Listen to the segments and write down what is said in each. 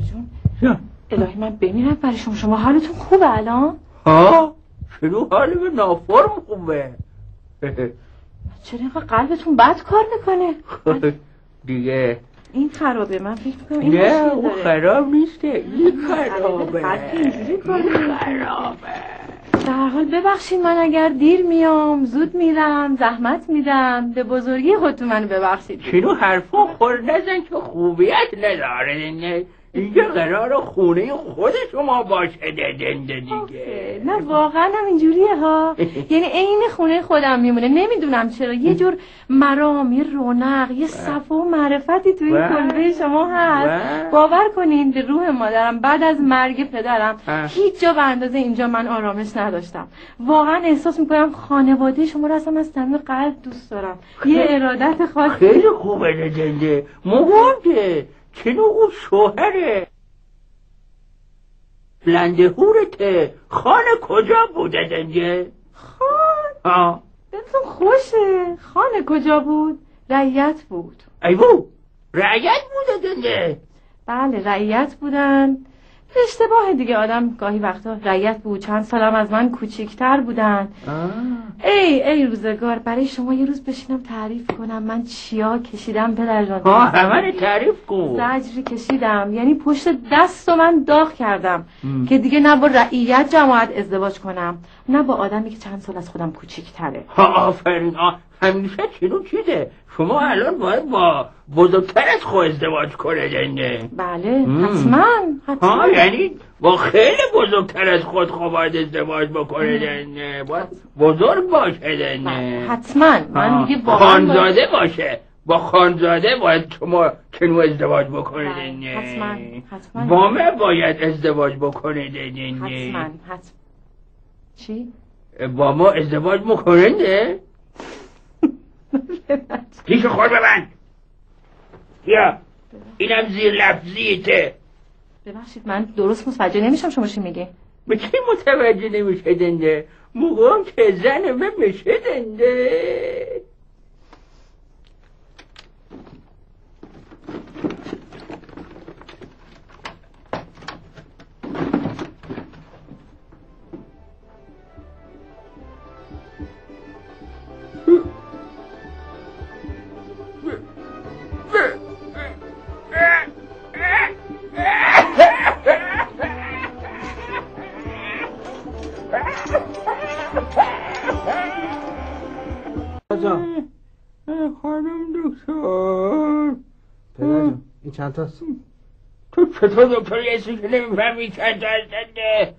جون الهی من بمیرم برای شما حالتون خوبه الان؟ ها؟ چرا حالم نافرم خوبه؟ چرا اینقدر قلبتون بد کار میکنه؟ دیگه این خرابه من فکر میکنم این نه اون خراب نیسته این خرابه قلب اینجوری کار خرابه. در حال ببخشید من اگر دیر میام زود میرم زحمت میدم به بزرگی خودتون منو ببخشید. چرا حرفا خور نزن که خوبیت نداره نه اینجا قرار خونه خود شما باشه دنده دیگه. نه واقعا هم اینجوریه ها. یعنی عین خونه خودم میمونه. نمیدونم چرا یه جور مرام یه رونق یه صفا و معرفتی تو این کلبه شما هست. باور کنین به روح مادرم بعد از مرگ پدرم هیچ جا به اندازه اینجا من آرامش نداشتم. واقعا احساس میکنم خانواده شما رو اصلا از صمیم قلب دوست دارم. یه ارادت خاص. خیلی خوبه دنده مهمه. چنو اون شوهره لندهورته خانه کجا بوده دنجه؟ خان؟ دلتون خوشه خانه کجا بود؟ رعیت بود. ایوو رعیت بوده دنجه؟ بله رعیت بودن. اشتباه دیگه آدم گاهی وقتا رعیت بود. چند سالم از من کوچیکتر بودن. ای روزگار برای شما یه روز بشینم تعریف کنم من چیا کشیدم پدر جان. همه تعریف کن. زجری کشیدم یعنی پشت دست من داغ کردم که دیگه نه با رعیت جماعت ازدواج کنم نه با آدمی که چند سال از خودم کوچیکتره. آفرین همیشه چنو چیزه شما الان باید با بزرگتر از خود ازدواج کنه دنده. بله حتما یعنی با خیلی بزرگتر از خود باید ازدواج بکنه دنده. باید بزرگ باشه دنده. حتما من میگه خانزاده باشه. با خانزاده باید شما چنو ازدواج بکنه دنده. حتما با من باید ازدواج بکنه دنده. حتما چی؟ با ما ازدواج میکننده؟ پیش خود ببند یا اینم زیر لفظیته. ببخشید من درست متوجه نمیشم شما چی میگه. به چی متوجه نمیشه دنده؟ موقعم که زن من میشه دنده. خانم دکتر پدر جان این چند تاست؟ تو چطور دکتر یه چیزی که نمیفهمی چند تا هستنده؟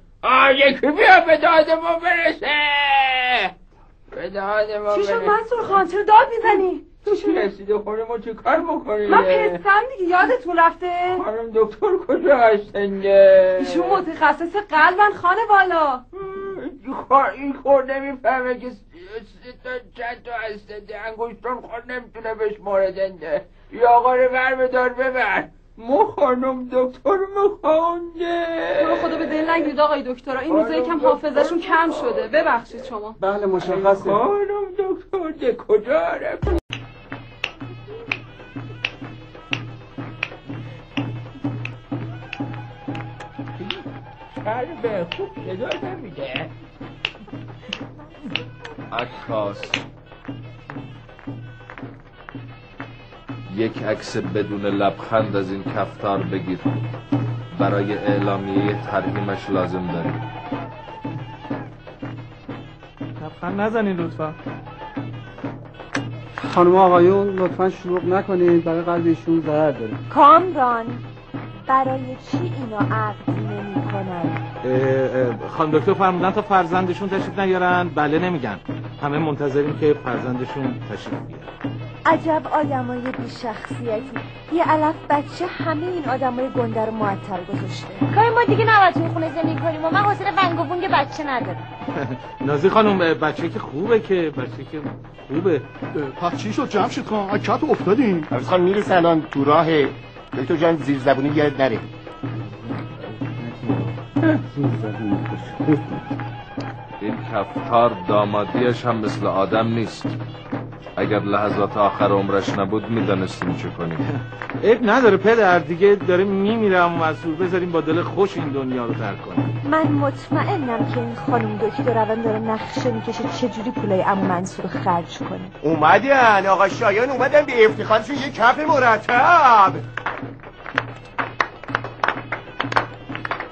یکی بیا به داد ما برسه. به داد ما برسه. چی شد منصور خان چرا داد میزنی؟ چی رسیده خونه ما چه کار بکنی؟ من پسرم دیگه یادتون رفته؟ خانم دکتر کجا هستنده؟ ایشون متخصص قلبن خانه بالا. این خور نمیفهمه که چند تا هستنده. انگشتان خور نمیتونه بشماره دنده. یا آقا رو بدار ببر. خانم دکتر مخونده. تو خدا به دل نگیرید آقای دکترا این روزا یکم حافظه‌شون کم شده. ببخشید شما. بله مشخصه. خانم دکتر کجا رفت؟ قلب خوب صدا نمیده. عکاس یک عکس بدون لبخند از این کفتار بگیر برای اعلامیه ترحیمش لازم داریم. لبخند نزنین لطفا. خانم آقایون لطفا شلوغ نکنید برای قلب ایشون ضرر داره. کامران برای چی اینو عقد نمی کنن؟ خانم دکتر فرمودن تا فرزندشون تشریف نیارن. بله نمیگن. همه منتظریم که فرزندشون تشریف بیارن. عجب آدمای بی شخصیتی. یه علف بچه همه این آدمای گنده رو معطل گذاشته. کاری ما دیگه نباید توی خونه زندگی کنیم و من حوصله ونگ و بونگ بچه ندارم. نازی خانم بچه که خوبه که بچه که خوبه. پس چی شد جمشید خان؟ اکت افتادیم. عرض خان میرسه الان تو راه. دکتر جان زیر زبونی یاد نره. این کفتار دامادیش هم مثل آدم نیست. اگر لحظات آخر عمرش نبود میدانستیم چه کنیم. عیب نداره پدر، دیگه داره میمیره عمو منصور، بذاریم با دل خوش این دنیا رو ترک کنیم. من مطمئنم که این خانم دکتر الان داره نقشه میکشه چجوری پولای عمو منصور رو خرج کنه. اومدن آقا شایان، اومدن به افتخارشون یه کف مرتب.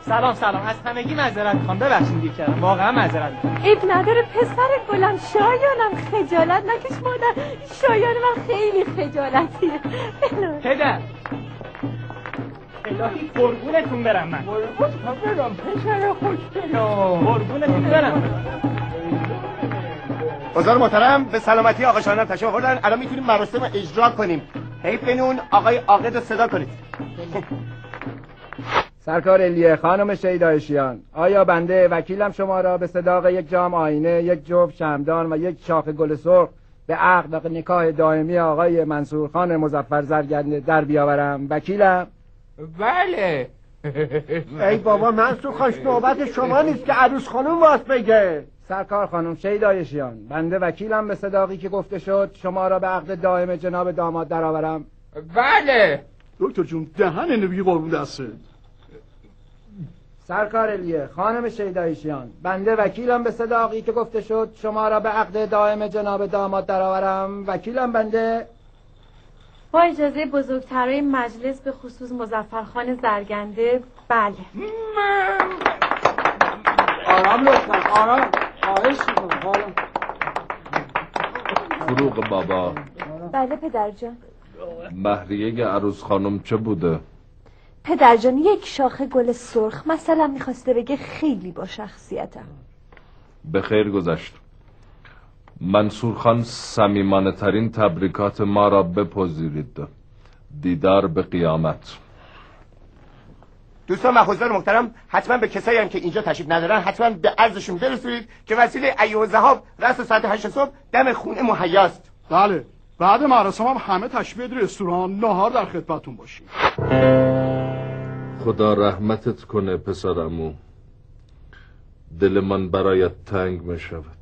سلام از همگی معذرت میخوام، ببخشید دیگه کردم، واقعا معذرت میخوام. عیب نداره پسر گلم، شایانم خجالت نکش مادر، شایان من خیلی خجالتیه. پدر الهی قربونتون برم، من قربونتون برم پسر خوشگلم، قربونتون برم. بزرگ محترم به سلامتی آقا شایان تشریف آوردن، الان میتونیم مراسم رو اجرا کنیم. حیف بنون آقای عاقد رو صدا کنید. سرکار الیه، خانم شیدایشیان، آیا بنده وکیلم شما را به صداق یک جام آینه، یک جفت شمعدان و یک شاخه گل سرخ به عقد و نکاح دائمی آقای منصور خان مظفر زرگنده در بیاورم؟ وکیلم؟ بله. ای بابا منصور خان، نوبت شما نیست که عروس خانم واس بگه. سرکار خانم شیدایشیان، بنده وکیلم به صداقی که گفته شد شما را به عقد دائم جناب داماد درآورم. بله. دکتر جون دهن نبی قربون دسته. سرکار الیه، خانم شیدایشیان، بنده وکیلم به صداقی که گفته شد شما را به عقد دائم جناب داماد درآورم. وکیلم بنده. با اجازه بزرگترای مجلس به خصوص مظفرخان زرگنده، بله. آرام لطفا، آرام، خواهش میکنم، آرام. فروغ بابا. بله پدر جان. مهریه عروس خانم چه بوده؟ پدر جان یک شاخه گل سرخ، مثلا میخواسته بگه خیلی با شخصیتم. به خیر گذشت. منصور خان صمیمانه ترین تبریکات ما را بپذیرید. دیدار به قیامت. دوستان محفوظان محترم، حتما به کسایی هم که اینجا تشریف ندارن حتما به عرضشون برسونید که وسیله ایوه ذهاب رأس ساعت 8 صبح دم خونه مهیاست. بله، بعد مراسم هم همه تشریف بیارید رستوران، ناهار در خدمتتون باشیم. خدا رحمتت کنه پسرمو، دل من برایت تنگ می شود.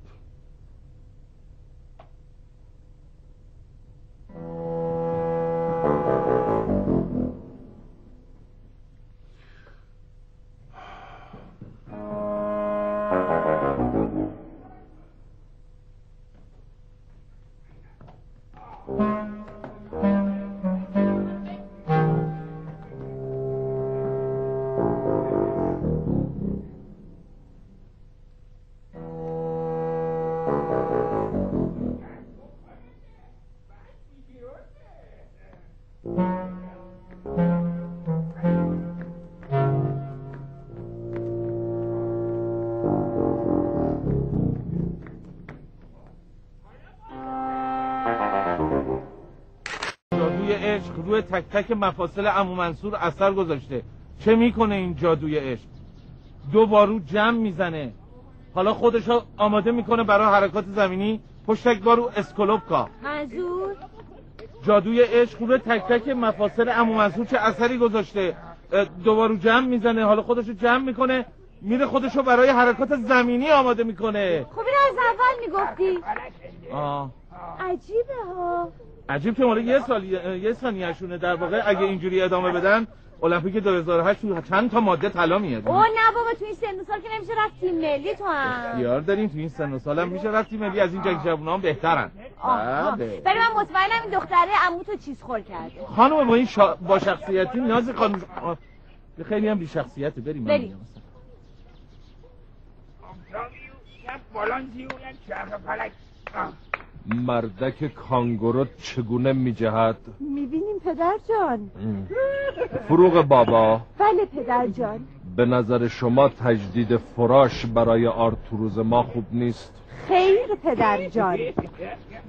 روی تک تک مفاصل عمو منصور اثر گذاشته. چه میکنه این جادوی عشق؟ دو بارو جمع میزنه، حالا خودشو آماده میکنه برای حرکات زمینی، پشتک بارو اسکولوپکا. منظور جادوی عشق روی تک تک مفاصل عمو منصور چه اثری گذاشته؟ دو بارو جمع میزنه، حالا خودشو جمع میکنه، میره خودشو برای حرکات زمینی آماده میکنه. خب این از اول میگفتی. عجیبه ها. عجیب که مالا یه ثانیه‌شونه. در واقع اگه اینجوری ادامه بدن المپیک 2008 تو چند تا ماده طلا میاد. اوه نه بابا، تو این سن و سال که نمیشه رفت تیم ملی. تو هم اختیار داریم، تو این سن و سال هم میشه رفت تیم ملی. از این جوونام بهترن. ولی من مطمئنم این دختره عمو تو چیز خور کرده. خانم با این با شخصیتی ناز خانم خیلی هم بی شخصیته. بریم. مردک کانگورو چگونه میجهد؟ میبینیم پدر جان. فروغ بابا. بله پدر جان. به نظر شما تجدید فراش برای آرتوروز ما خوب نیست؟ خیر پدر جان.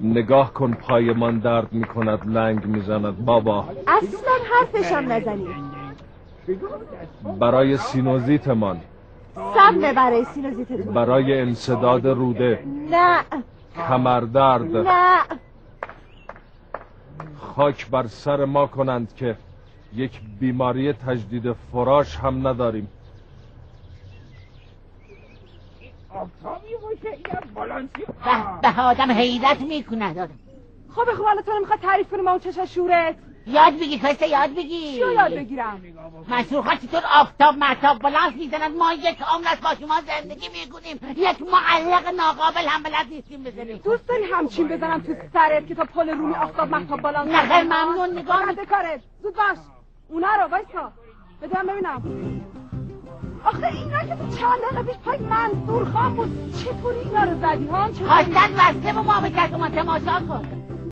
نگاه کن پایمان درد میکند، لنگ میزند بابا. اصلا حرفشم نزنید. برای سینوزیتمان. سمه برای سینوزیتتون. برای انسداد روده. نه. کمردرد. نه. خاک بر سر ما کنند که یک بیماری تجدید فراش هم نداریم. به آدم حیرت میکنه. خب حالا تو نمیخواد تعریف کنی ما اون چشم شورت؟ یاد بگیر پسه، یاد بگیر. چیو یاد بگیرم؟ منصور خان چطور آفتاب مرتاب بلند میزند، ما یک عمر از با شما زندگی میکنیم، یک معلق ناقابل هم بلد نیستیم بزنیم. دوست داری همچین بزنم تو سرت که تا پل رومی آفتاب مرتاب بلند؟ نه خیلی ممنون. نگاه کرده کارت. زود باش اونا رو وایسا بدم ببینم. آخه اینا که تو چند دقیقه پیش پای منصور خان بود، چطوری اینا رو زدی ها؟ خواستن بسته با ما به ما تماشا کن.